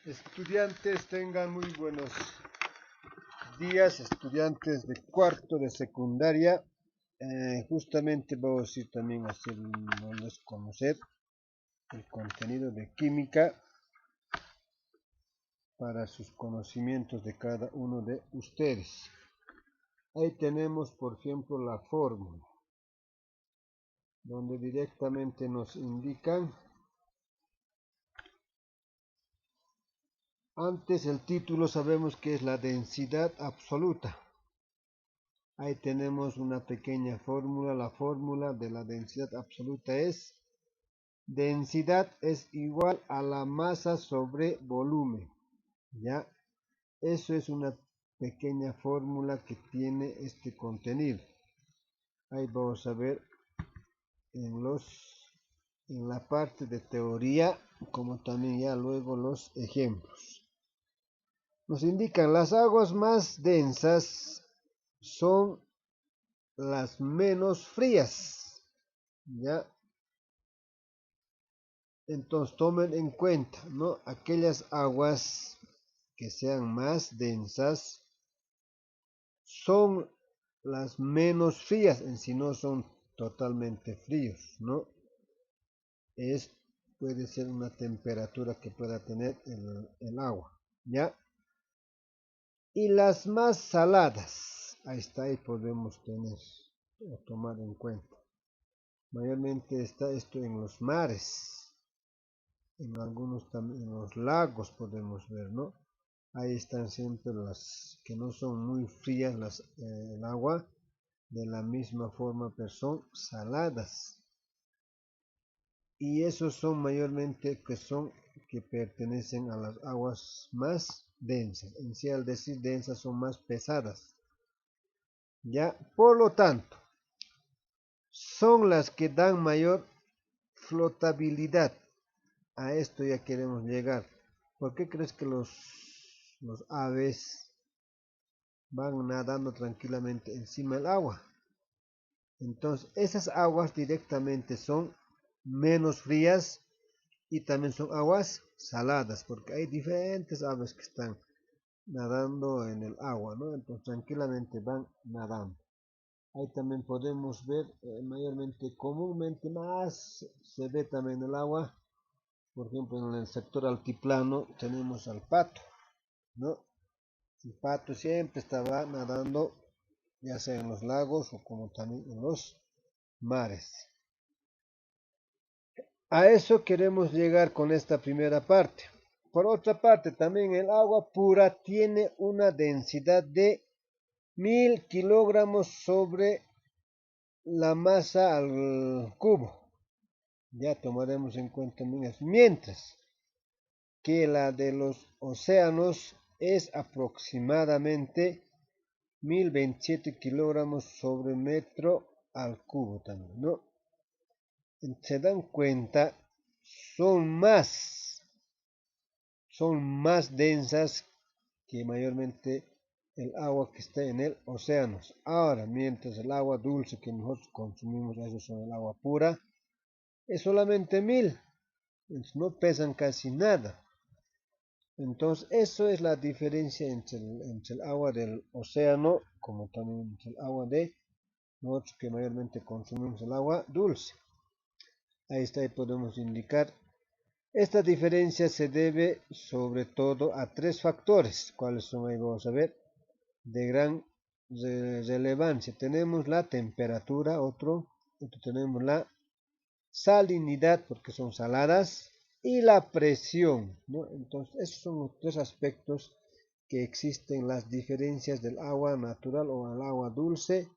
Estudiantes, tengan muy buenos días, estudiantes de cuarto de secundaria. Justamente vamos a ir también a hacerles conocer el contenido de química para sus conocimientos de cada uno de ustedes. Ahí tenemos, por ejemplo, la fórmula, donde directamente nos indican. Antes el título sabemos que es la densidad absoluta. Ahí tenemos una pequeña fórmula. La fórmula de la densidad absoluta es: densidad es igual a la masa sobre volumen. Ya, eso es una pequeña fórmula que tiene este contenido. Ahí vamos a ver en la parte de teoría, como también ya luego los ejemplos. Nos indican las aguas más densas son las menos frías. Ya, entonces tomen en cuenta, ¿no? Aquellas aguas que sean más densas son las menos frías, en sí no son totalmente fríos, ¿no? Puede ser una temperatura que pueda tener el agua, ¿ya? Y las más saladas, ahí está, ahí podemos tener o tomar en cuenta. Mayormente está esto en los mares, en algunos también, en los lagos podemos ver, ¿no? Ahí están siempre las que no son muy frías, el agua, de la misma forma, pero son saladas. Y esos son mayormente que pertenecen a las aguas más densas. En sí, al decir densas, son más pesadas. Ya, por lo tanto, son las que dan mayor flotabilidad. A esto ya queremos llegar. ¿Por qué crees que los aves van nadando tranquilamente encima del agua? Entonces, esas aguas directamente son menos frías y también son aguas saladas, porque hay diferentes aves que están nadando en el agua, ¿no? Entonces, tranquilamente van nadando. Ahí también podemos ver, mayormente, comúnmente más se ve también el agua. Por ejemplo, en el sector altiplano tenemos al pato, ¿no? El pato siempre estaba nadando, ya sea en los lagos o como también en los mares. A eso queremos llegar con esta primera parte. Por otra parte, también el agua pura tiene una densidad de 1000 kilogramos sobre la masa al cubo. Ya tomaremos en cuenta, mientras que la de los océanos es aproximadamente 1027 kilogramos sobre metro al cubo también, ¿no? Se dan cuenta, son más densas que mayormente el agua que está en el océano. Ahora, mientras el agua dulce que nosotros consumimos, eso son el agua pura, es solamente 1000, no pesan casi nada. Entonces, eso es la diferencia entre el agua del océano, como también entre el agua de nosotros que mayormente consumimos el agua dulce. Ahí está, ahí podemos indicar. Esta diferencia se debe sobre todo a tres factores. ¿Cuáles son? Ahí vamos a ver. De gran relevancia. Tenemos la temperatura, otro tenemos la salinidad, porque son saladas, y la presión, ¿no? Entonces, esos son los tres aspectos que existen, las diferencias del agua natural o el agua dulce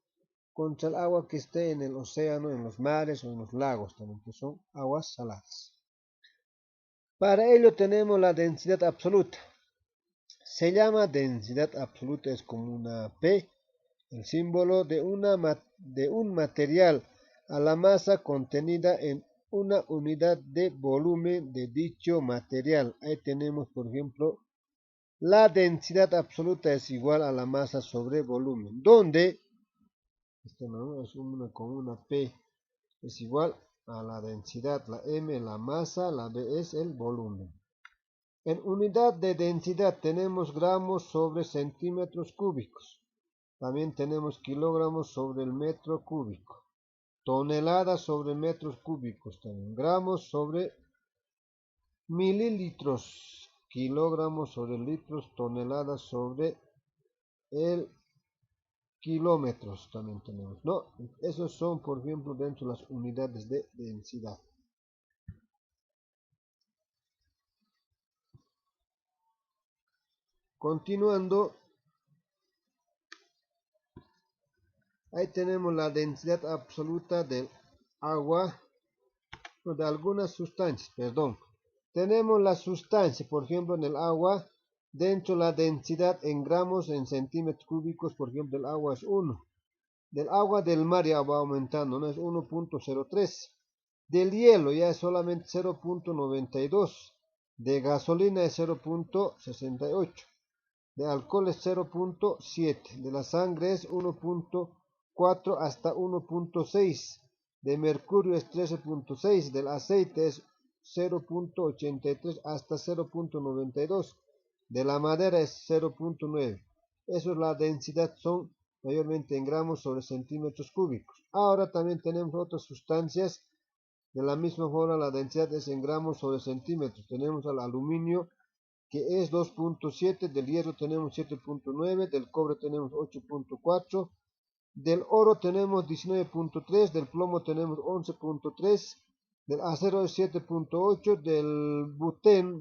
contra el agua que esté en el océano, en los mares o en los lagos también, que son aguas saladas. Para ello tenemos la densidad absoluta. Se llama densidad absoluta, es como una P, el símbolo de un material a la masa contenida en una unidad de volumen de dicho material. Ahí tenemos, por ejemplo, la densidad absoluta es igual a la masa sobre volumen, donde esto no es con una P, es igual a la densidad, la M la masa, la B es el volumen. En unidad de densidad tenemos gramos sobre centímetros cúbicos. También tenemos kilogramos sobre el metro cúbico. Toneladas sobre metros cúbicos también. Gramos sobre mililitros. Kilogramos sobre litros. Toneladas sobre el kilómetros también tenemos, ¿no? Esos son, por ejemplo, dentro de las unidades de densidad. Continuando, ahí tenemos la densidad absoluta del agua, de algunas sustancias, perdón. Tenemos la sustancia, por ejemplo, en el agua, dentro de la densidad en gramos en centímetros cúbicos, por ejemplo, el agua es 1. Del agua del mar ya va aumentando, ¿no? Es 1.03. Del hielo ya es solamente 0.92. De gasolina es 0.68. De alcohol es 0.7. De la sangre es 1.4 hasta 1.6. De mercurio es 13.6. Del aceite es 0.83 hasta 0.92. De la madera es 0.9. Eso es la densidad, son mayormente en gramos sobre centímetros cúbicos. Ahora también tenemos otras sustancias. De la misma forma, la densidad es en gramos sobre centímetros. Tenemos al aluminio, que es 2.7, del hierro tenemos 7.9, del cobre tenemos 8.4, del oro tenemos 19.3, del plomo tenemos 11.3, del acero es 7.8, del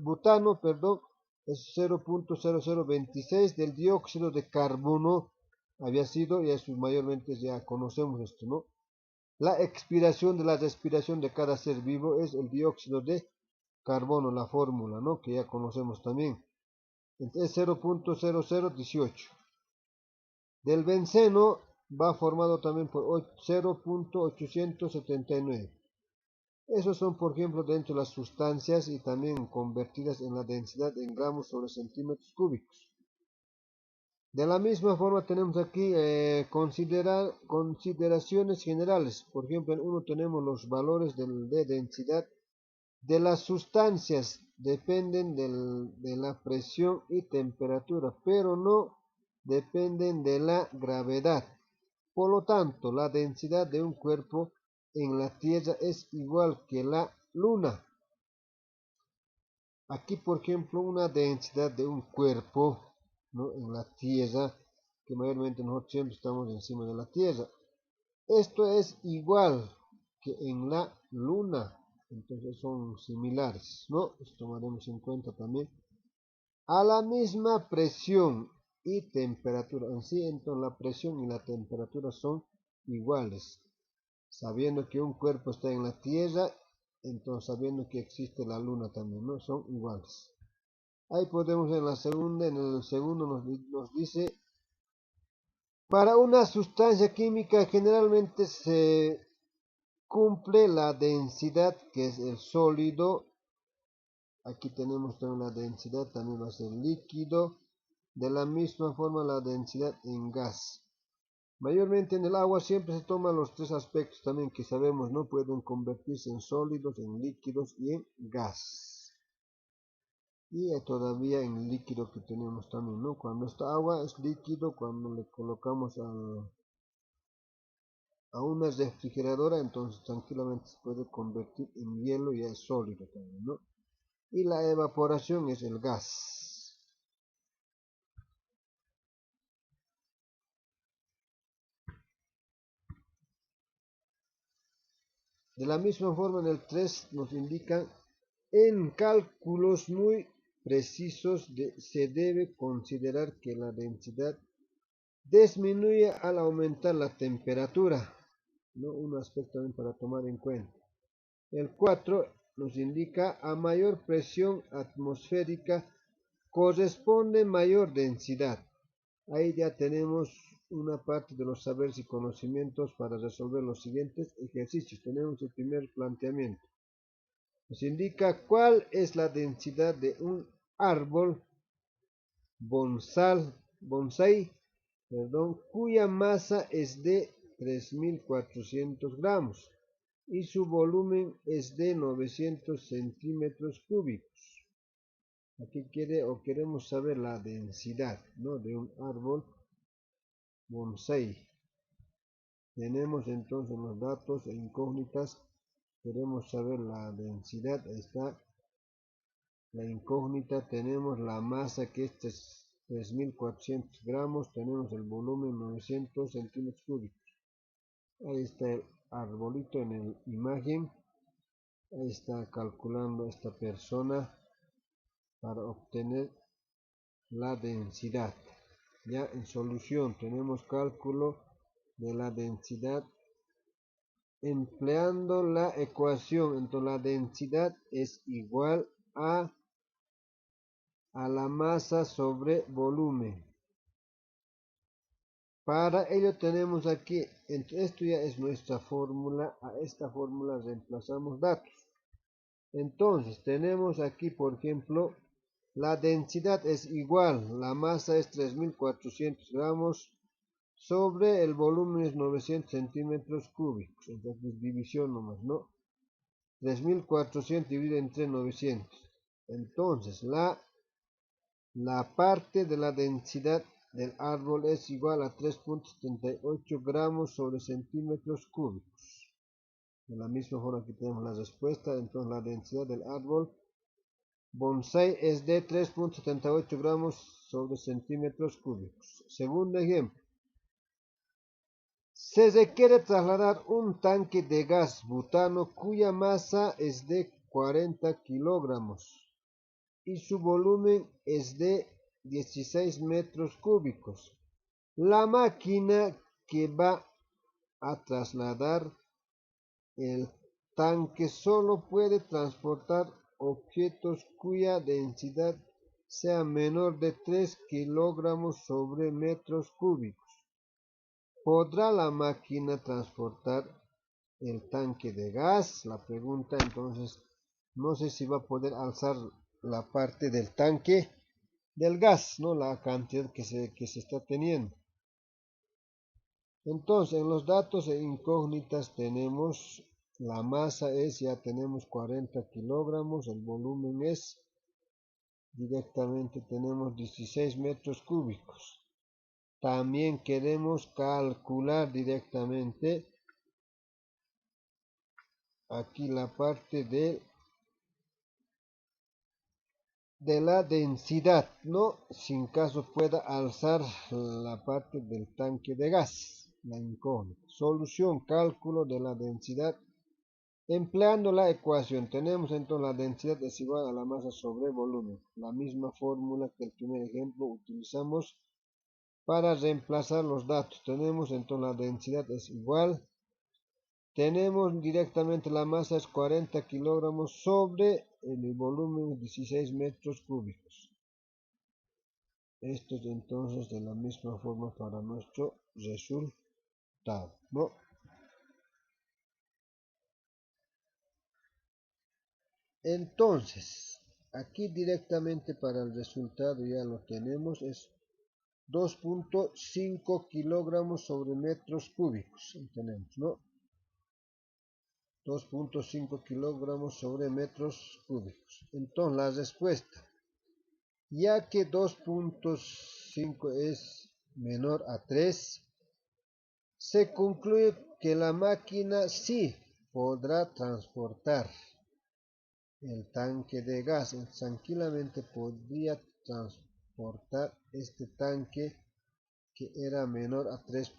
butano, perdón, es 0.0026, del dióxido de carbono había sido, y eso mayormente ya conocemos esto, ¿no? La expiración de la respiración de cada ser vivo es el dióxido de carbono, la fórmula, ¿no? Que ya conocemos también. Entonces 0.0018. Del benceno va formado también por 0.879. Esos son, por ejemplo, dentro de las sustancias y también convertidas en la densidad en gramos sobre centímetros cúbicos. De la misma forma tenemos aquí consideraciones generales. Por ejemplo, en uno tenemos los valores de densidad de las sustancias. Dependen de la presión y temperatura, pero no dependen de la gravedad. Por lo tanto, la densidad de un cuerpo en la Tierra es igual que la Luna. Aquí, por ejemplo, una densidad de un cuerpo, ¿no?, en la Tierra, que mayormente nosotros siempre estamos encima de la Tierra. Esto es igual que en la Luna. Entonces son similares, ¿no? Esto tomaremos en cuenta también. A la misma presión y temperatura. En sí, entonces la presión y la temperatura son iguales. Sabiendo que un cuerpo está en la Tierra, entonces sabiendo que existe la Luna también, ¿no? Son iguales. Ahí podemos en la segunda, en el segundo nos dice, para una sustancia química generalmente se cumple la densidad, que es el sólido. Aquí tenemos también la densidad, también va a ser líquido. De la misma forma la densidad en gas. Mayormente en el agua siempre se toman los tres aspectos también que sabemos, ¿no? Pueden convertirse en sólidos, en líquidos y en gas. Y todavía en líquido que tenemos también, ¿no? Cuando esta agua es líquido, cuando le colocamos a una refrigeradora, entonces tranquilamente se puede convertir en hielo y es sólido también, ¿no? Y la evaporación es el gas. De la misma forma en el 3 nos indican, en cálculos muy precisos se debe considerar que la densidad disminuye al aumentar la temperatura, ¿no? Un aspecto también para tomar en cuenta. El 4 nos indica, a mayor presión atmosférica corresponde mayor densidad. Ahí ya tenemos una parte de los saberes y conocimientos para resolver los siguientes ejercicios. Tenemos el primer planteamiento. Nos indica cuál es la densidad de un árbol bonsai, cuya masa es de 3.400 gramos y su volumen es de 900 centímetros cúbicos. Aquí queremos saber la densidad, ¿no?, de un árbol bonsai. Tenemos entonces los datos e incógnitas. Queremos saber la densidad. Ahí está la incógnita. Tenemos la masa, que este es 3400 gramos. Tenemos el volumen 900 centímetros cúbicos. Ahí está el arbolito en la imagen. Ahí está calculando esta persona para obtener la densidad. Ya en solución tenemos cálculo de la densidad empleando la ecuación. Entonces la densidad es igual a la masa sobre volumen. Para ello tenemos aquí, esto ya es nuestra fórmula. A esta fórmula reemplazamos datos. Entonces tenemos aquí, por ejemplo, la densidad es igual, la masa es 3400 gramos sobre el volumen es 900 centímetros cúbicos. Entonces división nomás, ¿no? 3400 dividido entre 900. Entonces la parte de la densidad del árbol es igual a 3.78 gramos sobre centímetros cúbicos. De la misma forma que tenemos la respuesta, entonces la densidad del árbol bonsai es de 3.78 gramos sobre centímetros cúbicos. Segundo ejemplo. Se requiere trasladar un tanque de gas butano cuya masa es de 40 kilogramos y su volumen es de 16 metros cúbicos. La máquina que va a trasladar el tanque solo puede transportar objetos cuya densidad sea menor de 3 kilogramos sobre metros cúbicos. ¿Podrá la máquina transportar el tanque de gas? La pregunta entonces, no sé si va a poder alzar la parte del tanque del gas, ¿no?, la cantidad que se está teniendo. Entonces, en los datos e incógnitas tenemos la masa ya tenemos 40 kilogramos, el volumen es, directamente tenemos 16 metros cúbicos. También queremos calcular directamente aquí la parte de la densidad, ¿no?, sin caso pueda alzar la parte del tanque de gas. La incógnita. Solución, cálculo de la densidad empleando la ecuación. Tenemos entonces la densidad es igual a la masa sobre volumen. La misma fórmula que el primer ejemplo utilizamos para reemplazar los datos. Tenemos entonces la densidad es igual. Tenemos directamente la masa es 40 kilogramos sobre el volumen 16 metros cúbicos. Esto es entonces de la misma forma para nuestro resultado, ¿no? Entonces, aquí directamente para el resultado ya lo tenemos, es 2.5 kilogramos sobre metros cúbicos. Ahí tenemos, ¿no? 2.5 kilogramos sobre metros cúbicos. Entonces, la respuesta, ya que 2.5 es menor a 3, se concluye que la máquina sí podrá transportar el tanque de gas. Tranquilamente podría transportar este tanque que era menor a 3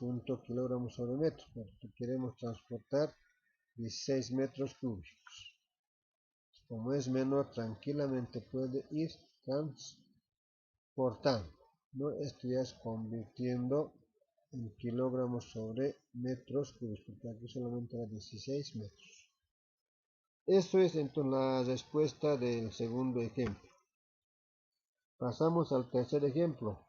kilogramos sobre metro, porque queremos transportar 16 metros cúbicos. Como es menor, tranquilamente puede ir transportando, ¿no? Esto ya es convirtiendo en kilogramos sobre metros cúbicos, porque aquí solamente era 16 metros. Eso es entonces la respuesta del segundo ejemplo. Pasamos al tercer ejemplo.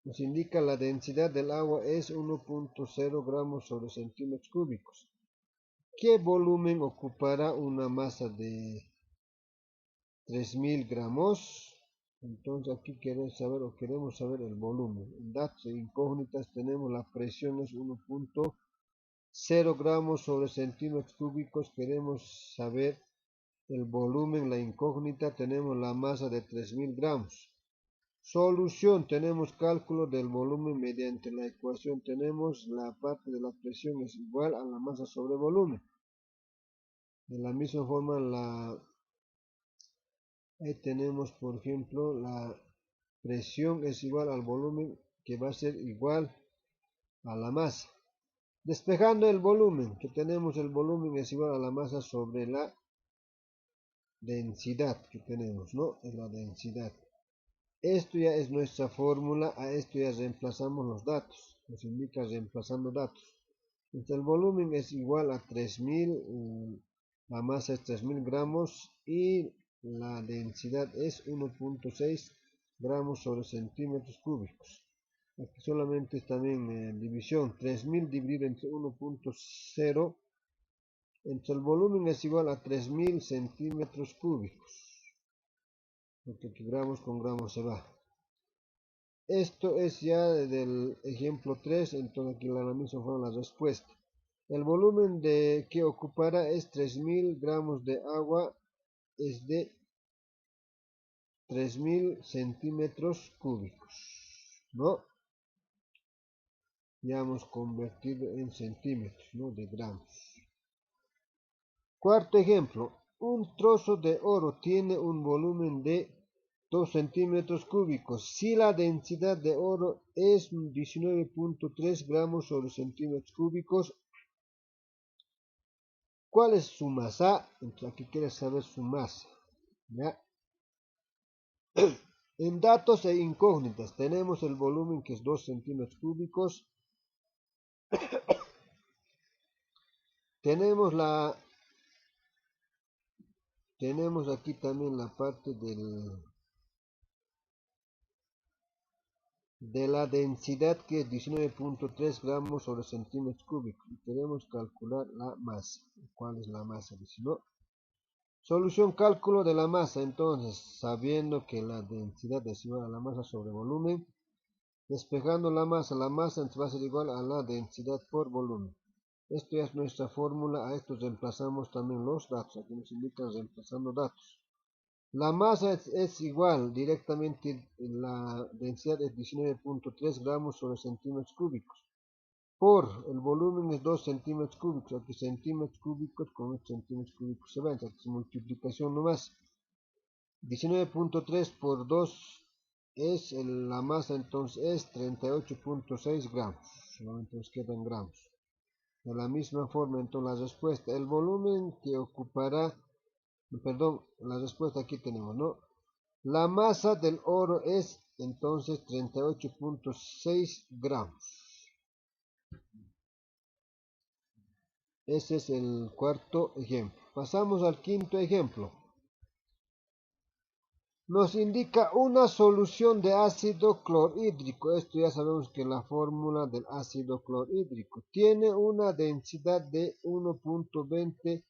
Nos indica la densidad del agua es 1.0 gramos sobre centímetros cúbicos. ¿Qué volumen ocupará una masa de 3000 gramos? Entonces aquí queremos saber el volumen. En datos incógnitas tenemos la presión es 1.0 gramos sobre centímetros cúbicos. Queremos saber el volumen, la incógnita, tenemos la masa de 3000 gramos. Solución, tenemos cálculo del volumen mediante la ecuación, tenemos la parte de la presión es igual a la masa sobre volumen. De la misma forma, ahí tenemos, por ejemplo, la presión es igual al volumen, que va a ser igual a la masa. Despejando el volumen, que tenemos el volumen es igual a la masa sobre la densidad que tenemos, ¿no? Es la densidad. Esto ya es nuestra fórmula, a esto ya reemplazamos los datos, nos indica reemplazando datos. Entonces el volumen es igual a 3000, la masa es 3000 gramos y la densidad es 1.6 gramos sobre centímetros cúbicos. Aquí solamente es también división, 3000 dividido entre 1.0, entre el volumen es igual a 3000 centímetros cúbicos, porque aquí gramos con gramos se va. Esto es ya del ejemplo 3, entonces aquí la misma forma la respuesta. El volumen que ocupará es 3000 gramos de agua, es de 3000 centímetros cúbicos, ¿no? Ya hemos convertido en centímetros, ¿no? De gramos. Cuarto ejemplo, un trozo de oro tiene un volumen de 2 centímetros cúbicos. Si la densidad de oro es 19.3 gramos sobre centímetros cúbicos, ¿cuál es su masa? Entonces aquí quiere saber su masa, ¿ya? En datos e incógnitas tenemos el volumen que es 2 centímetros cúbicos. Tenemos aquí también la parte de la densidad que es 19.3 gramos sobre centímetros cúbicos. Y queremos calcular la masa. ¿Cuál es la masa? ¿No? Solución, cálculo de la masa. Entonces, sabiendo que la densidad es igual a la masa sobre volumen, despejando la masa va a ser igual a la densidad por volumen. Esto ya es nuestra fórmula, a esto reemplazamos también los datos, aquí nos indican reemplazando datos. La masa es igual, directamente la densidad es 19.3 gramos sobre centímetros cúbicos. Por el volumen es 2 centímetros cúbicos, aquí centímetros cúbicos con centímetros cúbicos se ven, aquí es multiplicación nomás. 19.3 por 2 es la masa, entonces es 38.6 gramos, solamente nos quedan gramos. De la misma forma, entonces la respuesta, el volumen que ocupará, perdón, la respuesta aquí tenemos, ¿no? La masa del oro es entonces 38.6 gramos. Ese es el cuarto ejemplo. Pasamos al quinto ejemplo. Nos indica una solución de ácido clorhídrico. Esto ya sabemos que la fórmula del ácido clorhídrico tiene una densidad de 1.20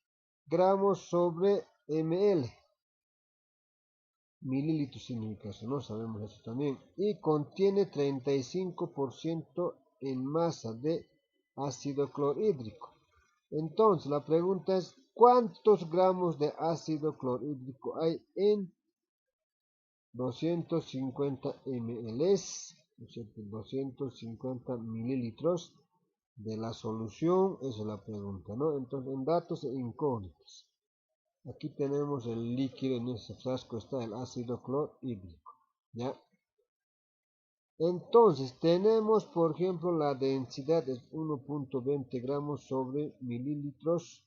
gramos sobre ml. Mililitros significa eso, no sabemos eso también. Y contiene 35% en masa de ácido clorhídrico. Entonces la pregunta es, ¿cuántos gramos de ácido clorhídrico hay en 250 ml, 250 mililitros de la solución? Esa es la pregunta, ¿no? Entonces, en datos e incógnitas. Aquí tenemos el líquido, en ese frasco está el ácido clorhídrico, ¿ya? Entonces, tenemos, por ejemplo, la densidad es 1.20 gramos sobre mililitros.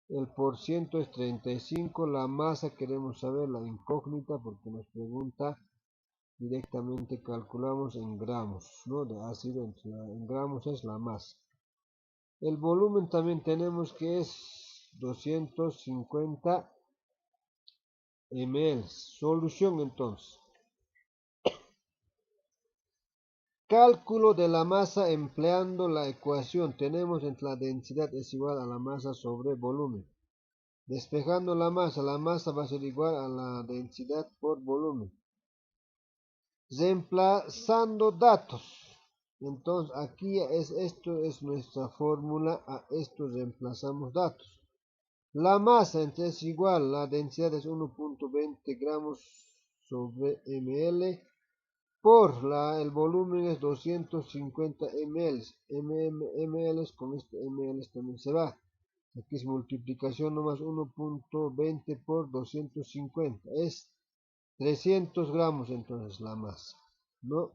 El porciento es 35, la masa queremos saber, la incógnita, porque nos pregunta directamente, calculamos en gramos, ¿no? De ácido, en gramos es la masa. El volumen también tenemos que es 250 ml. Solución entonces. Cálculo de la masa empleando la ecuación. Tenemos entre la densidad es igual a la masa sobre volumen. Despejando la masa va a ser igual a la densidad por volumen. Reemplazando datos. Entonces aquí esto es nuestra fórmula, a esto reemplazamos datos. La masa entonces es igual, la densidad es 1.20 gramos sobre ml por el volumen es 250 ml. ml con este ml también se va. Aquí es multiplicación nomás 1.20 por 250. Es 300 gramos entonces la masa, ¿no?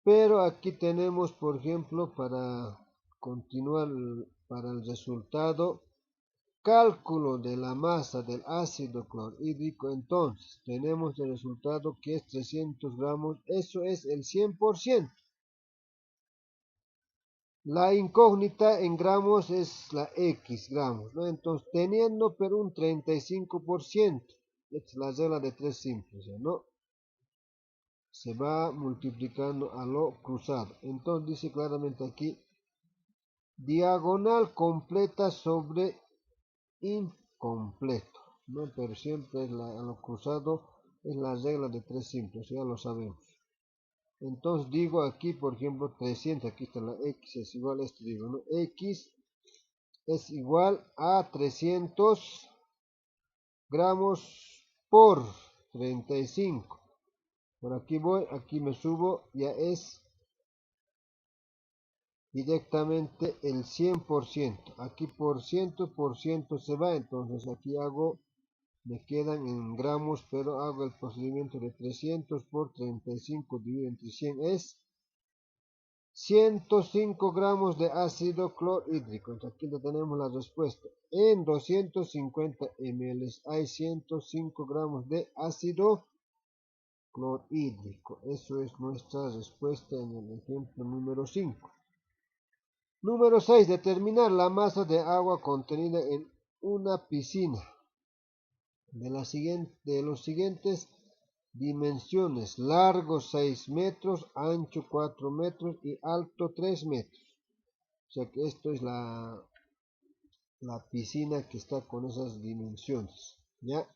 Pero aquí tenemos, por ejemplo, para continuar para el resultado, cálculo de la masa del ácido clorhídrico. Entonces, tenemos el resultado que es 300 gramos. Eso es el 100%. La incógnita en gramos es la X gramos, ¿no? Entonces, teniendo pero un 35%, esta es la regla de tres simples, ¿no? Se va multiplicando a lo cruzado. Entonces, dice claramente aquí, diagonal completa sobre incompleto, ¿no? Pero siempre a lo cruzado es la regla de tres simples, ya lo sabemos. Entonces, digo aquí, por ejemplo, 300, aquí está la X, es igual a esto, digo, ¿no? X es igual a 300 gramos por 35. Por aquí voy, aquí me subo, ya es directamente el 100%. Aquí por ciento se va, entonces aquí me quedan en gramos, pero hago el procedimiento de 300 por 35 dividido entre 100 es 105 gramos de ácido clorhídrico. Entonces aquí tenemos la respuesta. En 250 ml hay 105 gramos de ácido clorhídrico. Eso es nuestra respuesta en el ejemplo número 5. Número 6. Determinar la masa de agua contenida en una piscina de los siguientes dimensiones: largo 6 metros, ancho 4 metros y alto 3 metros. O sea que esto es la piscina que está con esas dimensiones, ¿ya?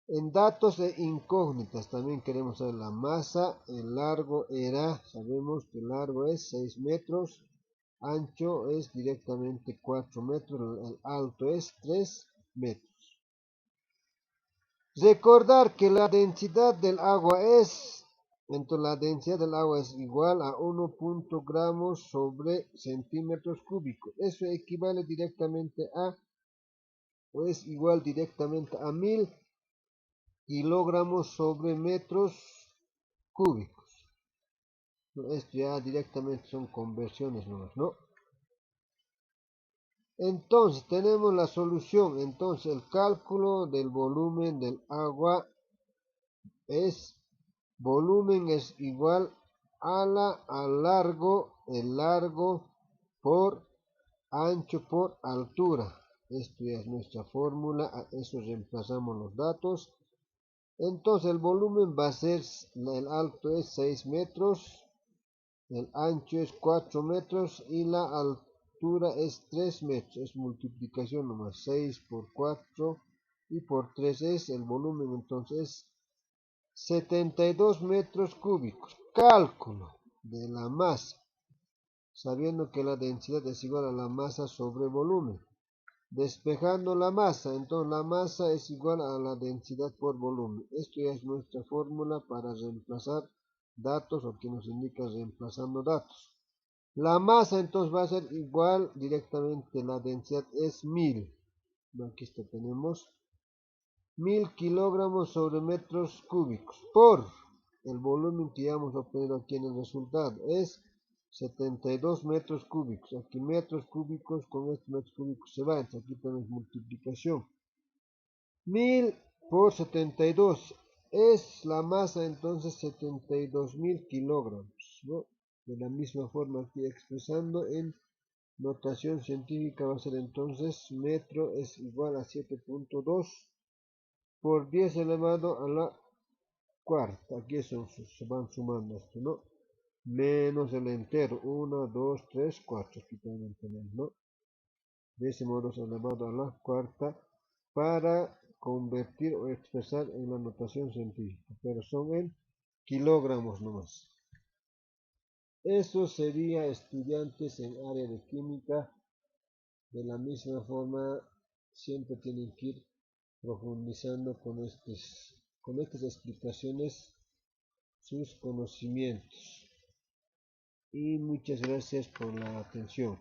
En datos e incógnitas también queremos saber la masa. El largo sabemos que el largo es 6 metros, ancho es directamente 4 metros, el alto es 3 metros. Recordar que la densidad del agua entonces la densidad del agua es igual a 1 gramos sobre centímetros cúbicos. Eso equivale directamente o es igual directamente a 1000 kilogramos sobre metros cúbicos. Esto ya directamente son conversiones nuevas, ¿no? Entonces tenemos la solución. Entonces el cálculo del volumen del agua volumen es igual al largo, el largo por ancho por altura. Esto ya es nuestra fórmula, a eso reemplazamos los datos. Entonces el volumen va a ser, el alto es 6 metros, el ancho es 4 metros y la altura es 3 metros. Es multiplicación nomás, 6 por 4 y por 3 es el volumen, entonces 72 metros cúbicos. Cálculo de la masa, sabiendo que la densidad es igual a la masa sobre volumen. Despejando la masa, entonces la masa es igual a la densidad por volumen. Esto ya es nuestra fórmula para reemplazar datos, o que nos indica reemplazando datos. La masa entonces va a ser igual directamente, la densidad es 1000. Aquí tenemos 1000 kilogramos sobre metros cúbicos por el volumen que ya hemos obtenido aquí en el resultado. Es 72 metros cúbicos. Aquí metros cúbicos con estos metros cúbicos se va. Entonces aquí tenemos multiplicación. 1000 por 72 es la masa, entonces 72.000 kilogramos, ¿no? De la misma forma aquí expresando en notación científica va a ser entonces metro es igual a 7.2 por 10 elevado a la cuarta. Aquí se van sumando esto, ¿no? Menos el entero, 1, 2, 3, 4. Aquí también tenemos, ¿no? De ese modo se elevado a la cuarta para convertir o expresar en la notación científica, pero son en kilogramos nomás. Eso sería, estudiantes en área de química, De la misma forma, siempre tienen que ir profundizando con estas explicaciones sus conocimientos. Y muchas gracias por la atención.